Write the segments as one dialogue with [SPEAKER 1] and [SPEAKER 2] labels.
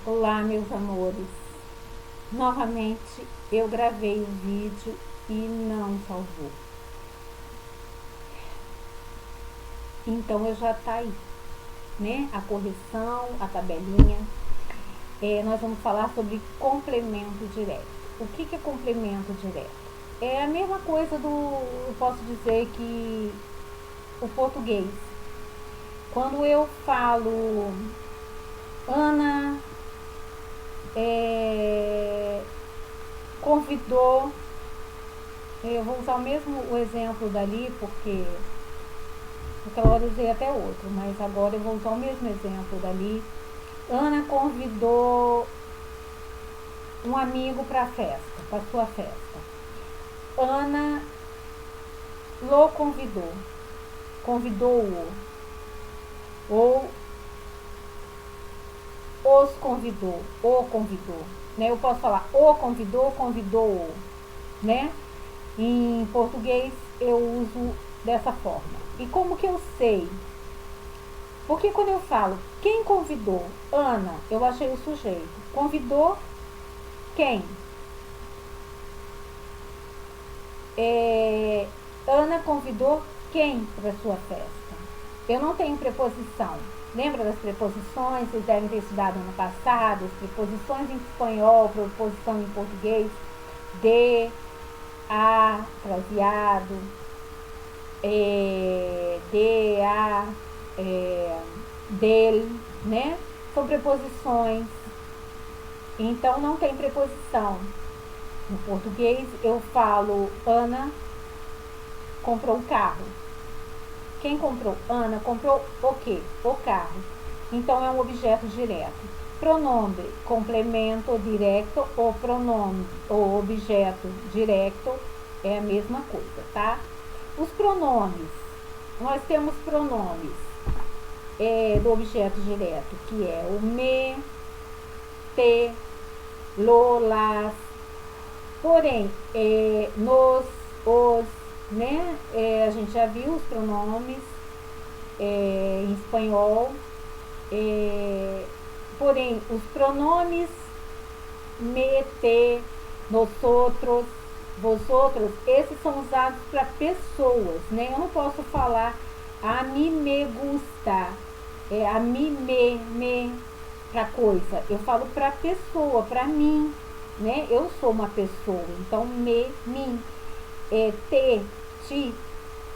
[SPEAKER 1] Olá, meus amores. Novamente eu gravei o vídeo e não salvou. Então eu já tá aí, né? A correção, a tabelinha. Nós vamos falar sobre complemento direto. O que é complemento direto? É a mesma coisa eu posso dizer que o português. Quando eu falo Ana convidou, eu vou usar o exemplo dali porque aquela hora eu usei até outro, mas agora eu vou usar o mesmo exemplo dali. Ana convidou um amigo para a festa, para sua festa. Ana lo convidou, convidou-o, ou os convidou, o convidou, né? Eu posso falar o convidou, convidou-o, né? Em português eu uso dessa forma. E como que eu sei? Porque quando eu falo quem convidou? Ana, eu achei o sujeito. Convidou quem? Ana convidou quem para sua festa? Eu não tenho preposição. Lembra das preposições? Vocês devem ter estudado no passado. As preposições em espanhol, preposição em português. De, a, traseado. De, a, dele, né? São preposições. Então não tem preposição. No português eu falo Ana comprou um carro. Quem comprou? Ana comprou o quê? O carro. Então é um objeto direto. Pronome, complemento direto ou pronome ou objeto direto é a mesma coisa, tá? Os pronomes. Nós temos pronomes do objeto direto, que é o me, te, lo, las. Porém, nos, os, né? A gente já viu os pronomes em espanhol. Porém, os pronomes me, te, nosotros, vosotros, esses são usados para pessoas, né? Eu não posso falar a mim me gusta, a mim me para coisa. Eu falo para pessoa, para mim, né? Eu sou uma pessoa, então me, mim, te, ti,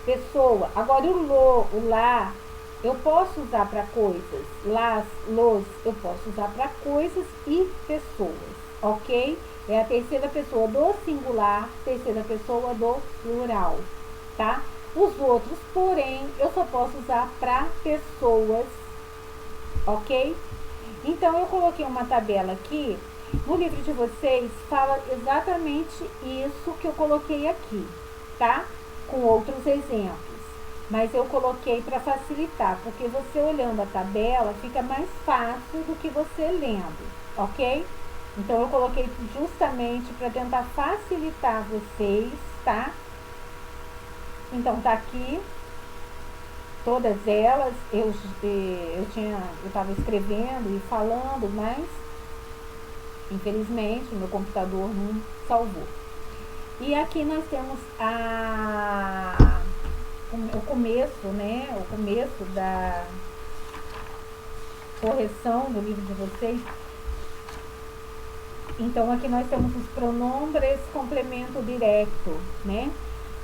[SPEAKER 1] pessoa. Agora o lo, o lá, eu posso usar para coisas. Las, los, eu posso usar para coisas e pessoas, ok? É a terceira pessoa do singular, terceira pessoa do plural, tá? Os outros, porém, eu só posso usar para pessoas, ok? Então, eu coloquei uma tabela aqui. No livro de vocês, fala exatamente isso que eu coloquei aqui, tá? Com outros exemplos. Mas eu coloquei para facilitar, porque você olhando a tabela fica mais fácil do que você lendo, ok? Então, eu coloquei justamente para tentar facilitar vocês, tá? Então, tá aqui. Todas elas eu estava escrevendo e falando, mas infelizmente o meu computador não salvou. E aqui nós temos o começo, né? O começo da correção do livro de vocês. Então aqui nós temos os pronombres complemento direto, né?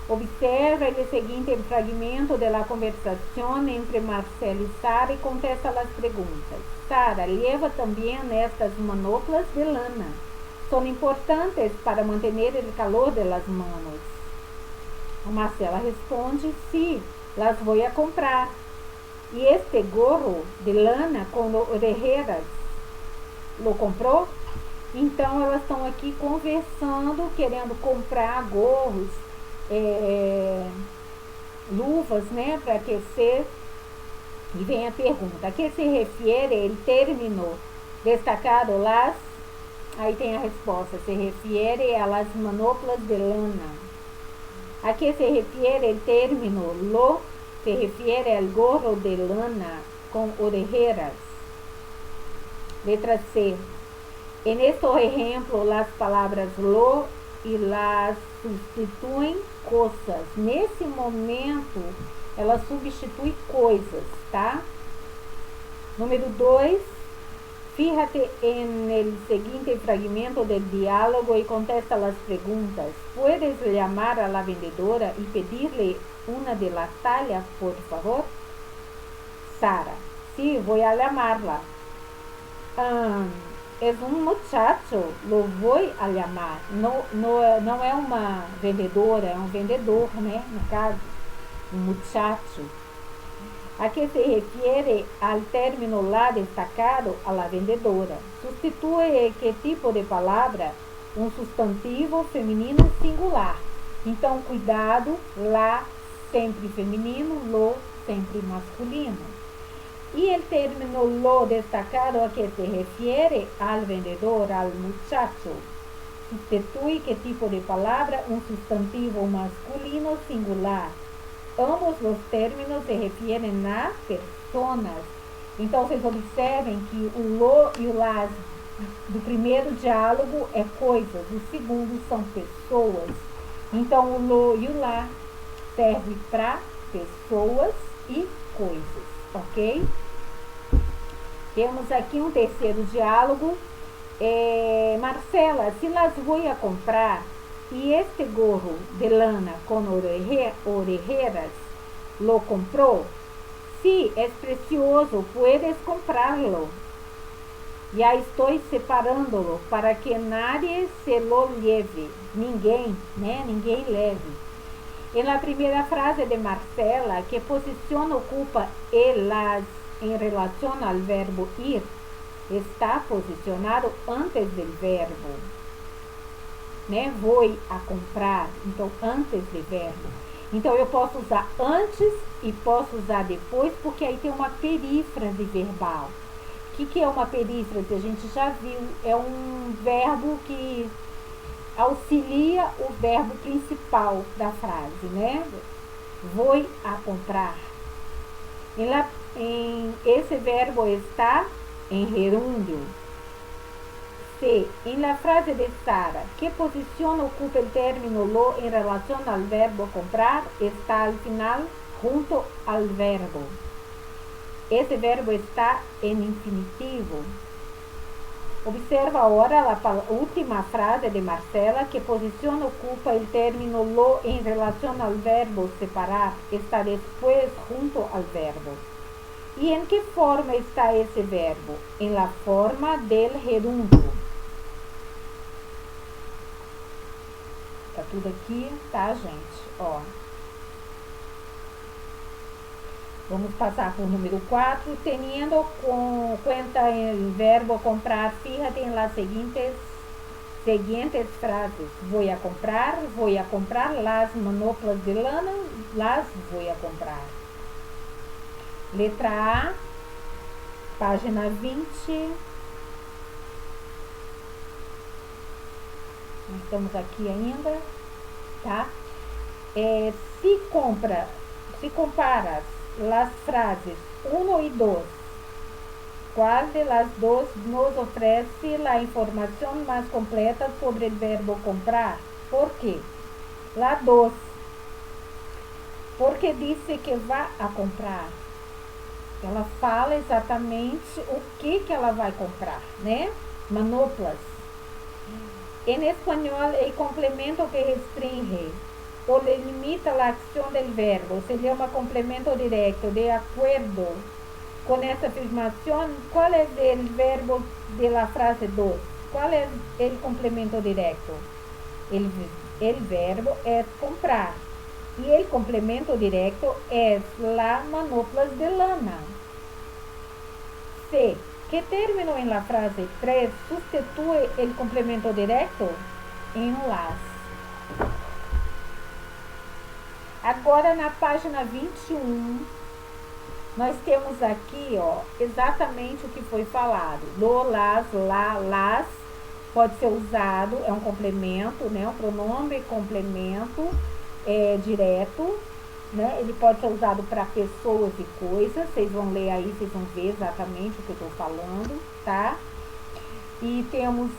[SPEAKER 1] Observa el seguinte fragmento de la conversación entre Marcelo y Sara y contesta las preguntas. Sara, lleva también estas manoplas de lana. Son importantes para mantener el calor de las manos. Marcela responde, sí, las voy a comprar. Y este gorro de lana con orejeras, lo comprou? Então elas estão aqui conversando, querendo comprar gorros, luvas, né, para aquecer. E vem a pergunta: a que se refere el término destacado las? Aí tem a resposta: se refere a las manoplas de lana. A que se refere el término lo? Se refere al gorro de lana con orejeras. Letra C. En este ejemplo, las palabras lo e las substituem coisas. Nesse momento, ela substitui coisas, tá? Número 2. Fíjate en el siguiente fragmento del diálogo y contesta las preguntas. ¿Puedes llamar a la vendedora y pedirle una de las tallas, por favor? Sara. Sí, voy a llamarla. Es un muchacho, lo voy a llamar. Não é uma vendedora, é um vendedor, né? No caso, um muchacho. A que se refiere al término la destacado a la vendedora. Substitui que tipo de palavra? Um substantivo feminino singular. Então, cuidado, la sempre feminino, lo sempre masculino. E o término lo destacado a que se refiere al vendedor, al muchacho. Substitui que tipo de palavra? Um substantivo masculino singular. Ambos os términos se referem a personas. Então, vocês observem que o lo e o las do primeiro diálogo é coisas, o segundo são pessoas. Então, o lo e o lá serve para pessoas e coisas, ok? Temos aqui um terceiro diálogo. Marcela, se las voy a comprar y este gorro de lana con orejeras lo compró. Sí, es precioso, puedes comprarlo. Ya estoy separándolo para que nadie se lo lleve. Ninguém, né? Ninguém leve. En la primera frase de Marcela, ¿qué posición ocupa el las en relación al verbo ir? Está posicionado antes del verbo. Né? Vou a comprar, então antes de verbo. Então eu posso usar antes e posso usar depois, porque aí tem uma perífrase verbal. O que é uma perífrase? A gente já viu, é um verbo que auxilia o verbo principal da frase, né? Vou a comprar. Esse verbo está em gerúndio. C. En la frase de Sara, ¿qué posición ocupa el término lo en relación al verbo comprar? Está al final junto al verbo. Ese verbo está en infinitivo. Observa ahora la última frase de Marcela. ¿Qué posición ocupa el término lo en relación al verbo separar? Está después junto al verbo. ¿Y en qué forma está ese verbo? En la forma del gerúndio. Tá tudo aqui, tá, gente? Ó. Vamos passar por número 4. Teniendo cuenta el verbo comprar, fíjate en las siguientes frases. Voy a comprar las manoplas de lana, las voy a comprar. Letra A, página 20. Estamos aqui ainda, tá? Se comparas las frases 1 y 2, ¿cuál de las dos nos ofrece la información más completa sobre el verbo comprar? ¿Por qué? La 2, porque dice que vai a comprar. Ela fala exatamente o que ela vai comprar, né? Manoplas. En español, el complemento que restringe o limita la acción del verbo se llama complemento directo. De acuerdo con esta afirmación, ¿cuál es el verbo de la frase 2? ¿Cuál es el complemento directo? El verbo es comprar y el complemento directo es la manoplas de lana. C. ¿Qué término en la frase 3 sustituye el complemento directo? En las. Agora, na página 21, nós temos aqui, ó, exatamente o que foi falado. Lo, las, lá, las, pode ser usado, é um complemento, né? Um pronome complemento direto, né? Ele pode ser usado para pessoas e coisas. Vocês vão ler aí, vocês vão ver exatamente o que eu estou falando, tá? E temos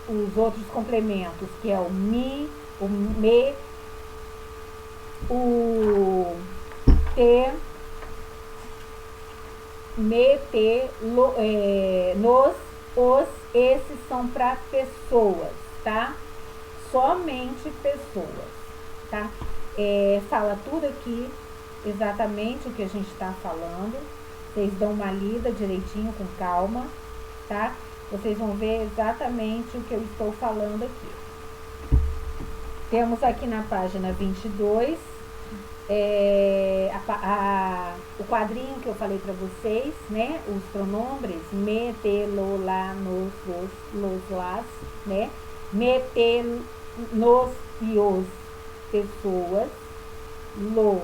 [SPEAKER 1] os outros complementos, que é o mi, o me, o te, me, te, nos, os, esses são para pessoas, tá? Somente pessoas, tá? Fala tudo aqui, exatamente o que a gente está falando. Vocês dão uma lida direitinho, com calma, tá? Vocês vão ver exatamente o que eu estou falando aqui. Temos aqui na página 22, o quadrinho que eu falei para vocês, né? Os pronombres, me, te, lo, la, nos, los, las, né? Me, te, nos e os, pessoas, lo,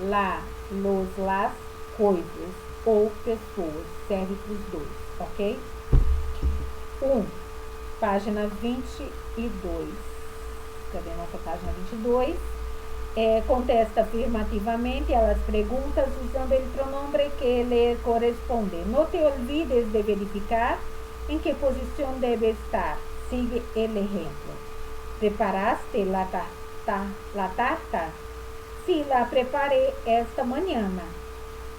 [SPEAKER 1] la, los, las, coisas ou pessoas, serve para os dois, ok? Página 22. Cadê a nossa página 22? Contesta afirmativamente a las preguntas usando el pronombre que le corresponde. No te olvides de verificar en qué posición debe estar. Sigue el ejemplo. ¿Preparaste la tarta? Sí, la preparé esta mañana.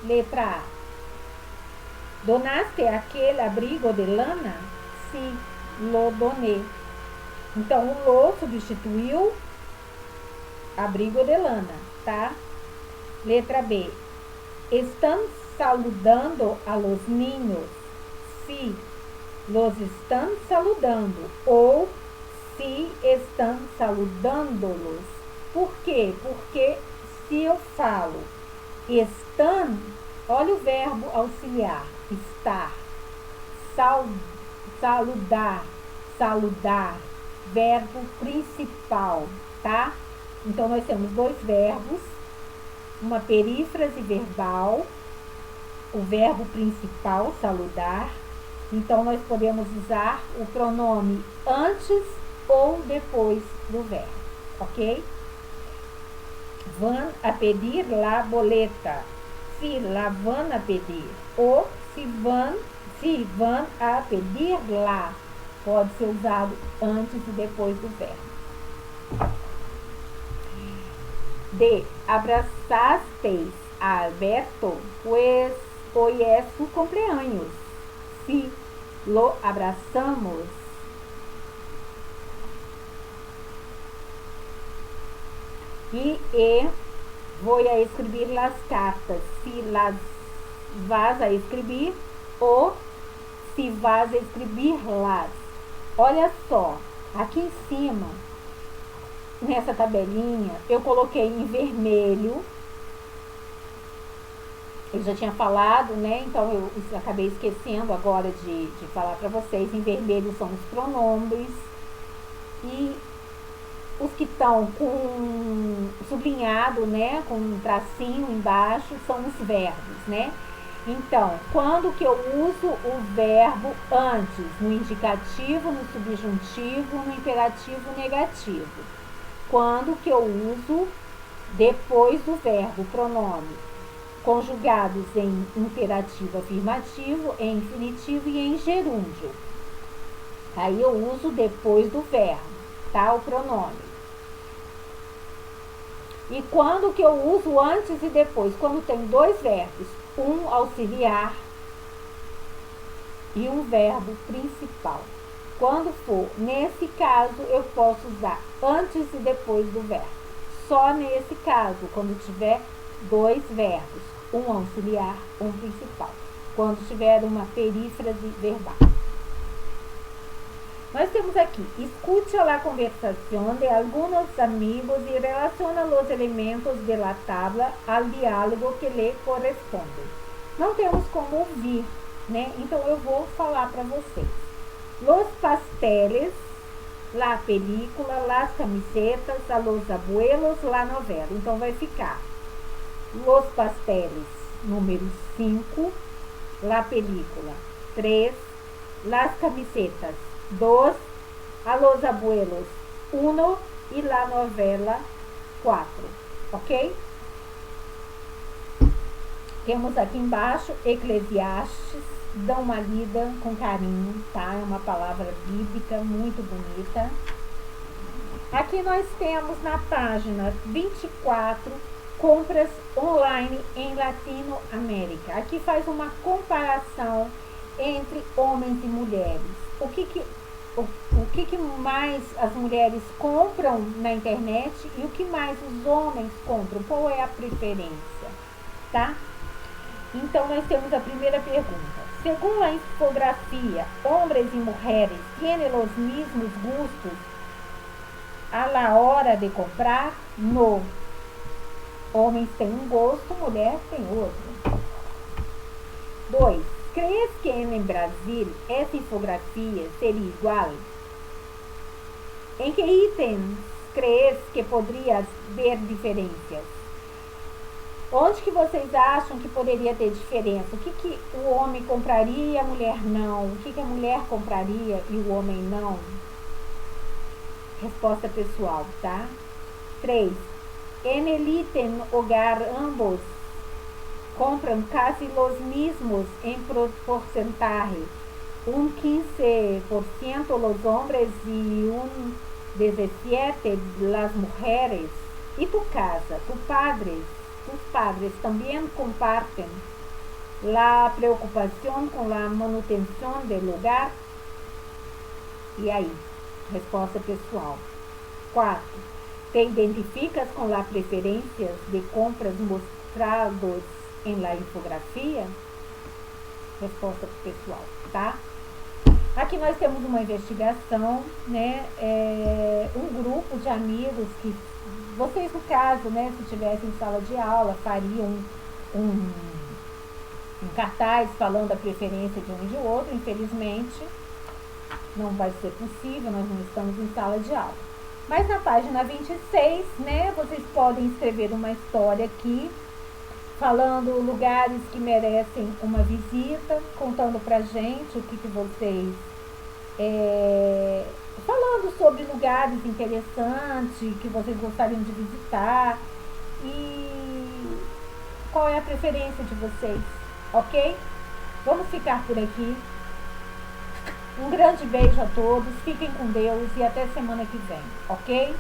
[SPEAKER 1] Letra A. ¿Donaste aquel abrigo de lana? Sí, lo doné. Então, o lo substituiu abrigo de lana, tá? Letra B. Estão saludando a los niños? Sí, los estão saludando. Ou se estão saludando-los. Por quê? Porque se eu falo estão, olha o verbo auxiliar, estar, saludar, verbo principal, tá? Então, nós temos dois verbos, uma perífrase verbal, o verbo principal, saludar. Então, nós podemos usar o pronome antes ou depois do verbo, ok? Van a pedir la boleta. Se la van a pedir. Ou se van a pedir lá. Pode ser usado antes e depois do verbo. D. Abraçasteis a Alberto, pues hoy es su cumpleaños. Si lo abrazamos. E vou a escrever las cartas. Si las vas a escrever ou se vas a escrever las. Olha só, aqui em cima, nessa tabelinha, eu coloquei em vermelho. Eu já tinha falado, né? Então eu acabei esquecendo agora de falar para vocês. Em vermelho são os pronomes. E os que estão com sublinhado, né? Com um tracinho embaixo, são os verbos, né? Então, quando que eu uso o verbo antes? No indicativo, no subjuntivo, no imperativo negativo. Quando que eu uso depois do verbo, pronome? Conjugados em imperativo afirmativo, em infinitivo e em gerúndio. Aí eu uso depois do verbo, tá? O pronome. E quando que eu uso antes e depois? Quando tem dois verbos, um auxiliar e um verbo principal. Quando for nesse caso, eu posso usar antes e depois do verbo. Só nesse caso, quando tiver dois verbos, um auxiliar, um principal. Quando tiver uma perífrase verbal. Nós temos aqui, escucha la conversación de algunos amigos y relaciona los elementos de la tabla al diálogo que lhe corresponde. Não temos como ouvir, né? Então eu vou falar para vocês. Los pasteles, la película, las camisetas, a los abuelos, la novela. Então vai ficar los pasteles, número 5, la película, 3, las camisetas, 2, a los abuelos, 1 e la novela, 4, ok? Temos aqui embaixo Eclesiastes, dá uma lida com carinho, tá? É uma palavra bíblica muito bonita. Aqui nós temos na página 24, compras online em Latinoamérica. Aqui faz uma comparação entre homens e mulheres. O que mais as mulheres compram na internet e o que mais os homens compram? Qual é a preferência, tá? Então, nós temos a primeira pergunta. Segundo a infografia, homens e mulheres têm os mesmos gustos a la hora de comprar? No. Homens têm um gosto, mulher tem outro. 2. Crees que em Brasil essa infografia seria igual? Em que itens crees que poderia haver diferenças? Onde que vocês acham que poderia ter diferença? O que o homem compraria e a mulher não? O que a mulher compraria e o homem não? Resposta pessoal, tá? 3. En el ítem hogar ambos compram casi los mismos en porcentaje. 15% los hombres y 17% las mujeres. ¿Y tu casa, tus padres también comparten la preocupación con la manutención del hogar? E aí? Resposta pessoal. 4. Te identificas com las preferências de compras mostradas em la infografia? Resposta pessoal, tá? Aqui nós temos uma investigação, né? Um grupo de amigos que vocês, no caso, né, se tivessem em sala de aula, fariam um cartaz falando a preferência de um e de outro. Infelizmente, não vai ser possível, nós não estamos em sala de aula. Mas na página 26, né, vocês podem escrever uma história aqui, falando lugares que merecem uma visita, contando pra gente o que vocês... falando sobre lugares interessantes que vocês gostariam de visitar e qual é a preferência de vocês, ok? Vamos ficar por aqui. Um grande beijo a todos, fiquem com Deus e até semana que vem, ok?